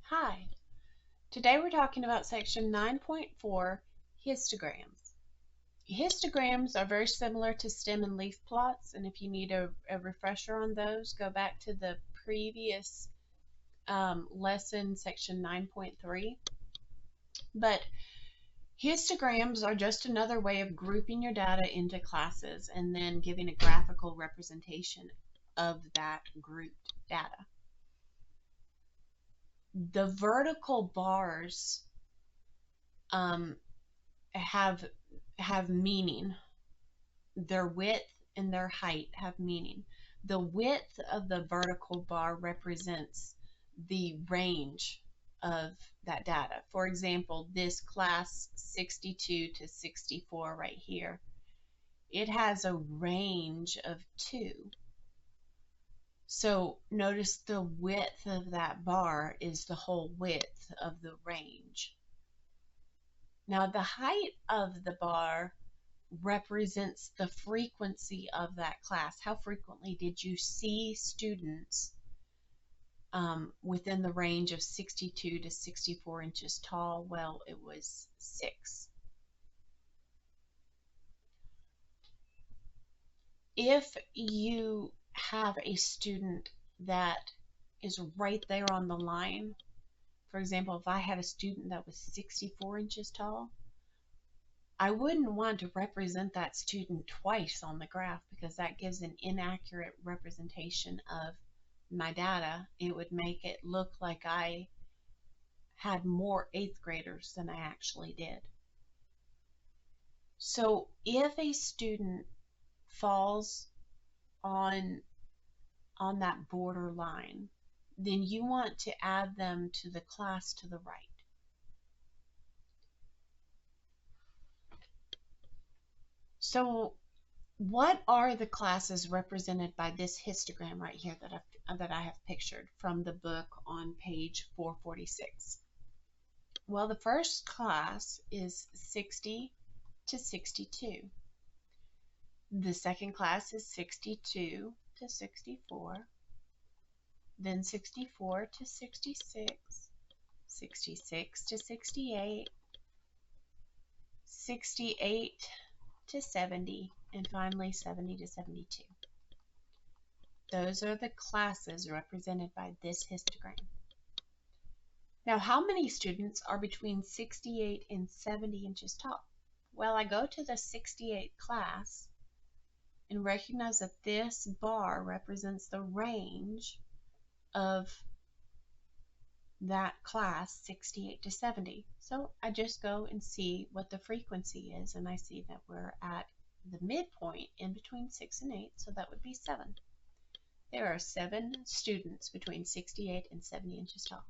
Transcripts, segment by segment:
Hi, today we're talking about section 9.4, histograms. Histograms are very similar to stem and leaf plots, and if you need a refresher on those, go back to the previous lesson, section 9.3. But histograms are just another way of grouping your data into classes and then giving a graphical representation of that grouped data. The vertical bars have meaning. Their width and their height have meaning. The width of the vertical bar represents the range of that data. For example, this class 62 to 64 right here, it has a range of 2. So notice the width of that bar is the whole width of the range. Now the height of the bar represents the frequency of that class. How frequently did you see students within the range of 62 to 64 inches tall? Well, it was 6. If you have a student that is right there on the line, for example, if I had a student that was 64 inches tall, I wouldn't want to represent that student twice on the graph because that gives an inaccurate representation of my data. It would make it look like I had more 8th graders than I actually did. So if a student falls on that border line, then you want to add them to the class to the right. So what are the classes represented by this histogram right here that I have pictured from the book on page 446? Well, the first class is 60 to 62. The second class is 62 to 64. Then 64 to 66, 66 to 68, 68 to 70, and finally 70 to 72. Those are the classes represented by this histogram. Now, how many students are between 68 and 70 inches tall? Well, I go to the 68 class and recognize that this bar represents the range of that class 68 to 70. So I just go and see what the frequency is, and I see that we're at the midpoint in between 6 and 8, so that would be 7. There are 7 students between 68 and 70 inches tall.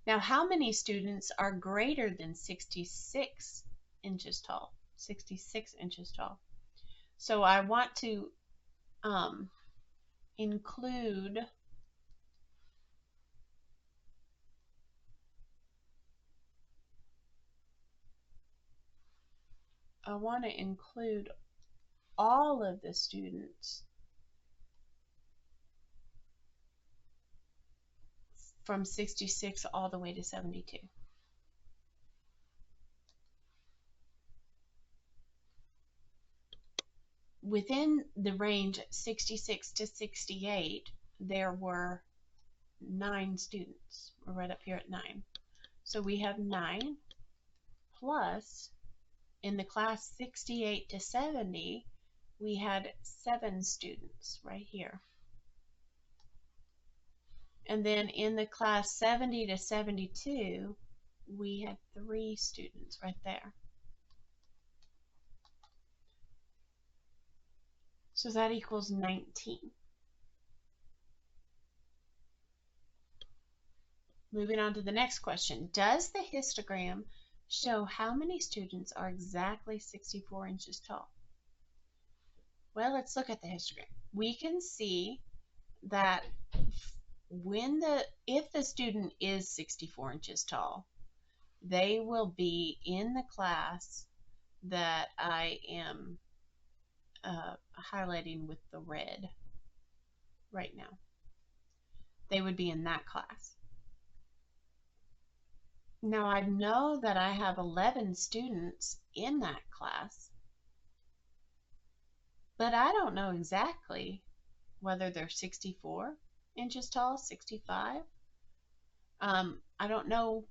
Now, how many students are greater than 66 inches tall? 66 inches tall. So I want to include all of the students from 66 all the way to 72. Within the range 66 to 68, there were 9 students. We're right up here at 9. So we have 9 plus, in the class 68 to 70, we had 7 students right here. And then in the class 70 to 72, we had 3 students right there. So that equals 19. Moving on to the next question. Does the histogram show how many students are exactly 64 inches tall? Well, let's look at the histogram. We can see that if the student is 64 inches tall, they will be in the class that I am highlighting with the red right now. They would be in that class. Now I know that I have 11 students in that class, but I don't know exactly whether they're 64 inches tall, 65. I don't know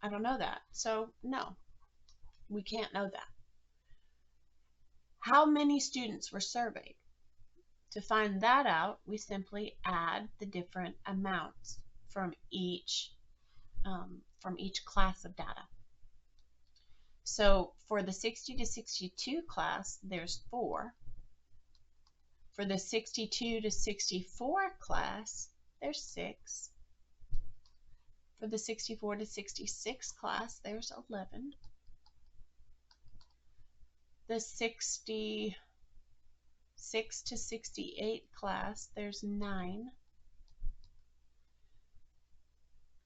that. So no, we can't know that. How many students were surveyed? To find that out, we simply add the different amounts from each class of data. So for the 60 to 62 class, there's 4. For the 62 to 64 class, there's 6. For the 64 to 66 class, there's 11. The 66 to 68 class, there's 9.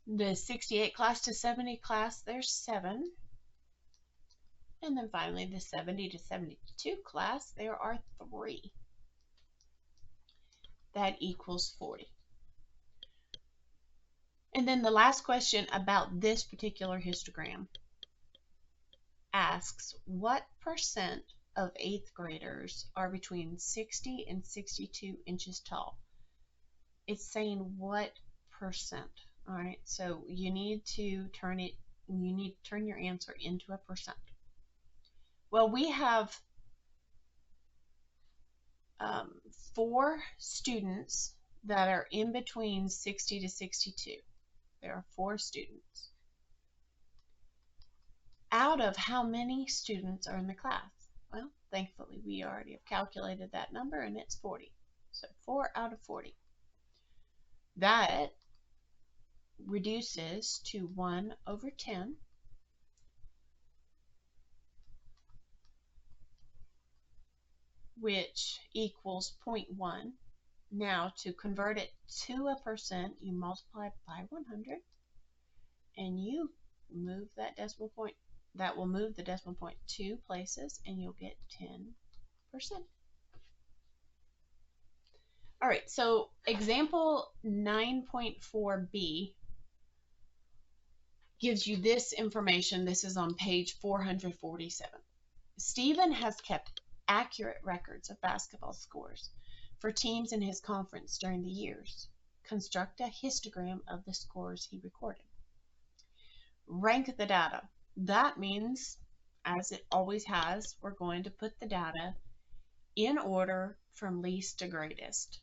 The 68 class to 70 class, there's 7. And then finally, the 70 to 72 class, there are 3. That equals 40. And then the last question about this particular histogram asks, what percent of 8th graders are between 60 and 62 inches tall? It's saying what percent. All right, so you need to turn your answer into a percent. Well, we have 4 students that are in between 60 to 62. There are 4 students. Out of how many students are in the class? Well, thankfully, we already have calculated that number, and it's 40. So 4 out of 40. That reduces to 1 over 10. Which equals 0.1. Now, to convert it to a percent, you multiply by 100, and you move that decimal point. That will move the decimal point 2 places, and you'll get 10%. All right, so example 9.4b gives you this information. This is on page 447. Stephen has kept accurate records of basketball scores for teams in his conference during the years. Construct a histogram of the scores he recorded. Rank the data. That means, as it always has, we're going to put the data in order from least to greatest.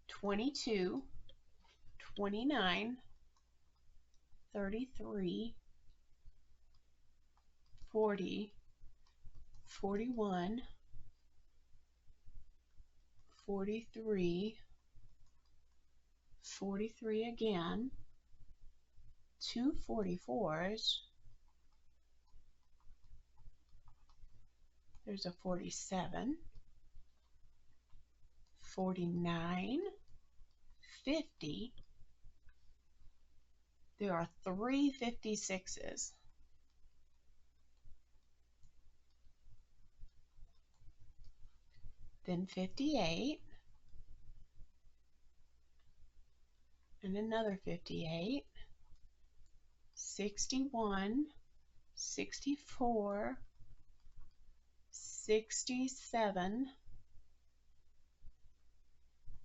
22, 29, 33, 40, 41, 43, 43 again, 2 44s, there's a 47, 49, 50, there are 3 56s, then 58, and another 58, 61, 64, 67,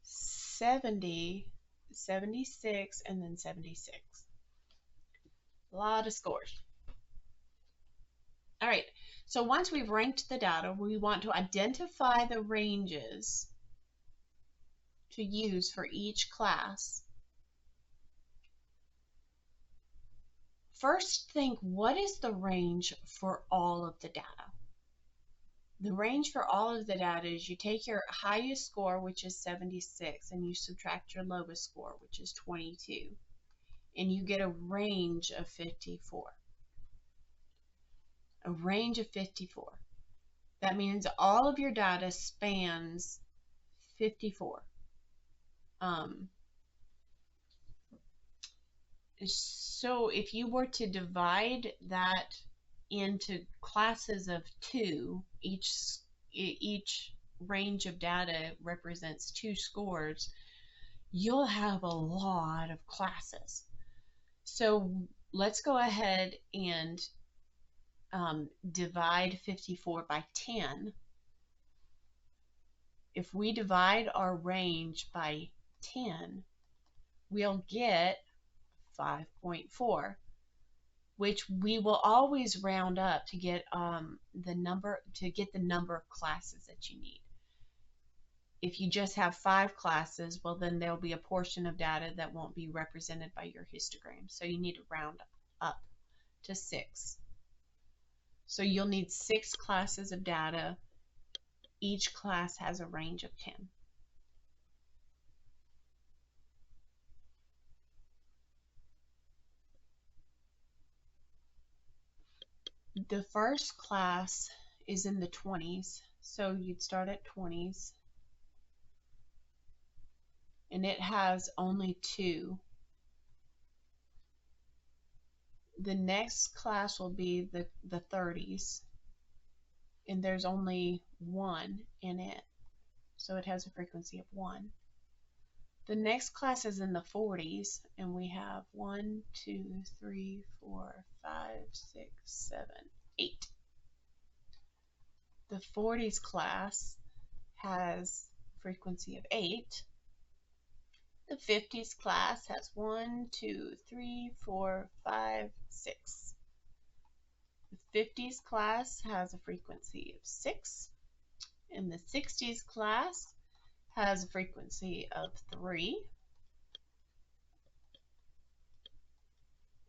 70, 76, and then 76. A lot of scores. All right, so once we've ranked the data, we want to identify the ranges to use for each class. First, think, what is the range for all of the data? The range for all of the data is you take your highest score, which is 76, and you subtract your lowest score, which is 22, and you get a range of 54. A range of 54. That means all of your data spans 54. So if you were to divide that into classes of 2, each range of data represents 2 scores, you'll have a lot of classes. So let's go ahead and divide 54 by 10. If we divide our range by 10, we'll get 5.4, which we will always round up to get the number of classes that you need. If you just have 5 classes, well, then there'll be a portion of data that won't be represented by your histogram. So you need to round up to 6. So you'll need 6 classes of data. Each class has a range of 10. The first class is in the 20s, so you'd start at 20s, and it has only 2. The next class will be the 30s, and there's only 1 in it, so it has a frequency of 1. The next class is in the 40s, and we have 1, 2, 3, 4, 5, 6, 7, 8. The 40s class has frequency of 8. The 50s class has 1, 2, 3, 4, 5, 6. The 50s class has a frequency of 6. And the 60s class has a frequency of 3.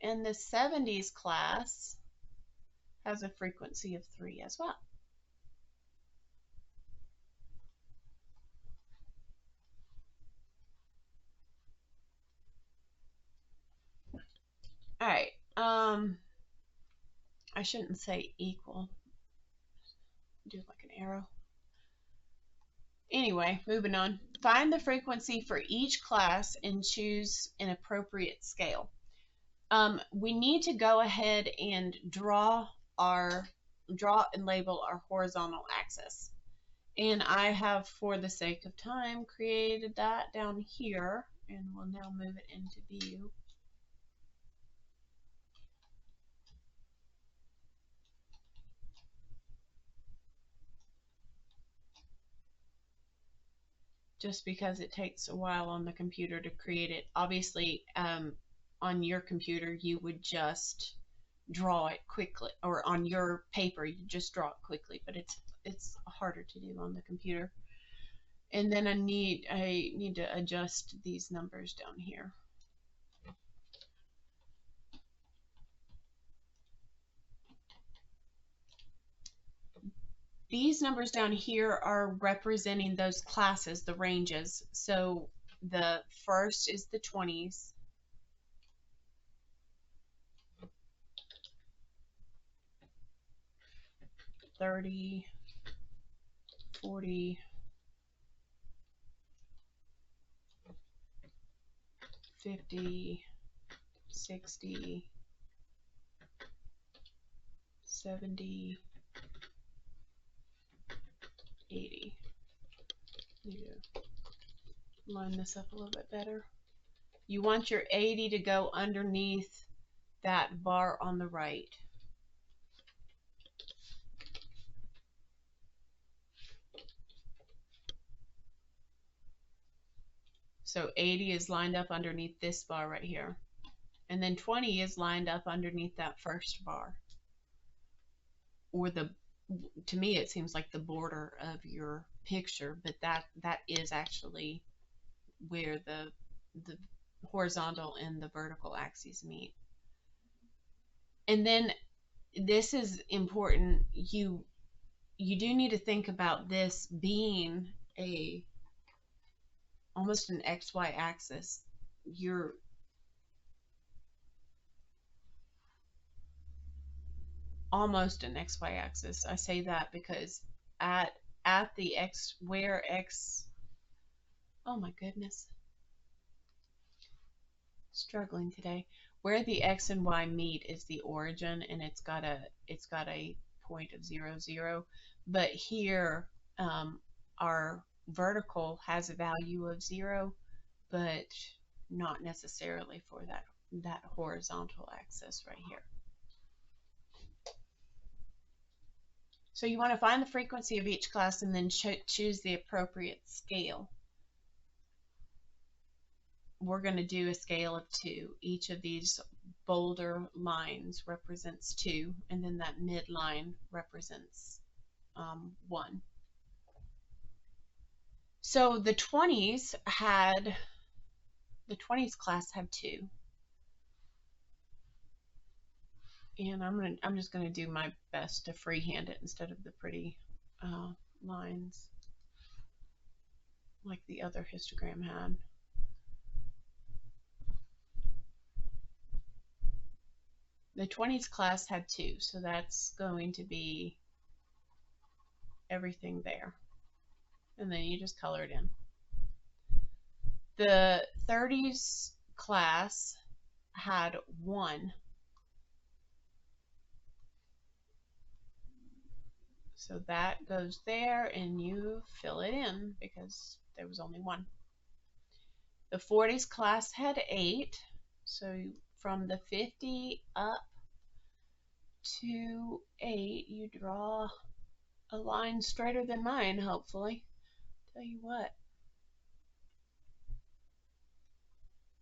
And the 70s class has a frequency of 3 as well. All right, I shouldn't say equal. Do like an arrow. Anyway, moving on. Find the frequency for each class and choose an appropriate scale. We need to go ahead and draw and label our horizontal axis. And I have, for the sake of time, created that down here, and we'll now move it into view. Just because it takes a while on the computer to create it. Obviously, on your computer, you would just draw it quickly, or on your paper, you just draw it quickly, but it's harder to do on the computer. And then I need to adjust these numbers down here. These numbers down here are representing those classes, the ranges. So the first is the 20s. $30, $40, $50, $60, $70, $80. Need to line this up a little bit better. You want your 80 to go underneath that bar on the right. So 80 is lined up underneath this bar right here. And then 20 is lined up underneath that first bar. Or to me it seems like the border of your picture, but that is actually where the horizontal and the vertical axes meet. And then this is important. You do need to think about this being almost an XY axis. You're almost an XY axis. I say that because at the X, where X, oh my goodness, struggling today. Where the X and Y meet is the origin, and it's got a point of 0, 0. But here, our vertical has a value of 0, but not necessarily for that horizontal axis right here. So you want to find the frequency of each class and then choose the appropriate scale. We're going to do a scale of 2. Each of these bolder lines represents 2, and then that midline represents 1. So the 20s class had 2. And I'm just going to do my best to freehand it instead of the pretty lines like the other histogram had. The 20s class had 2, so that's going to be everything there. And then you just color it in. The 30s class had 1. So that goes there and you fill it in because there was only 1. The 40s class had 8. So from the 50 up to 8, you draw a line straighter than mine, hopefully. Tell you what,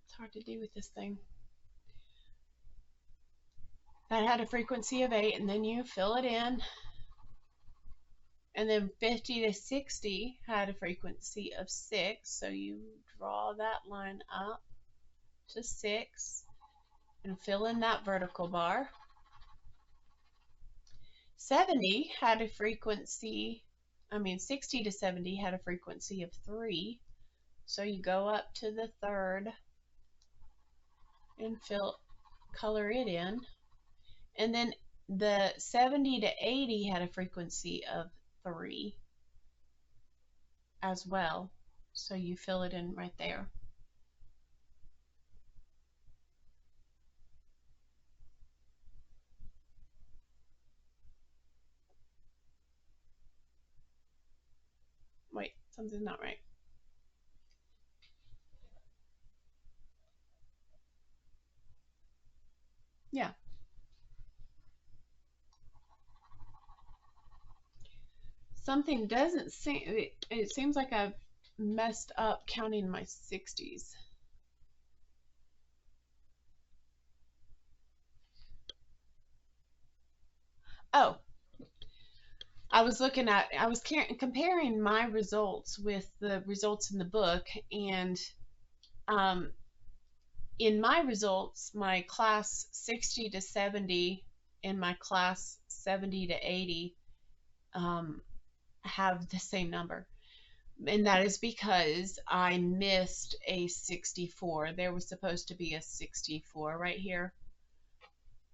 it's hard to do with this thing. That had a frequency of 8, and then you fill it in. And then 50 to 60 had a frequency of 6, so you draw that line up to 6 and fill in that vertical bar. 60 to 70 had a frequency of 3, so you go up to the 3rd and color it in. And then the 70 to 80 had a frequency of 3 as well, so you fill it in right there. Wait, something's not right. Yeah. Something doesn't seem, it seems like I've messed up counting my 60s. Oh, I was comparing my results with the results in the book, and in my results, my class 60 to 70 and my class 70 to 80 have the same number. And that is because I missed a 64. There was supposed to be a 64 right here,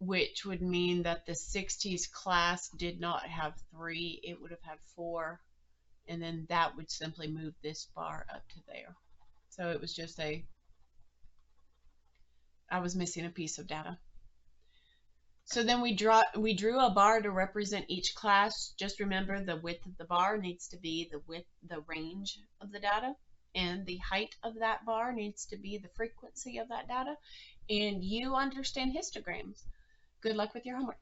which would mean that the 60s class did not have 3, it would have had 4, and then that would simply move this bar up to there. So it was just I was missing a piece of data. So then we drew a bar to represent each class. Just remember the width of the bar needs to be the range of the data, and the height of that bar needs to be the frequency of that data, and you understand histograms. Good luck with your homework.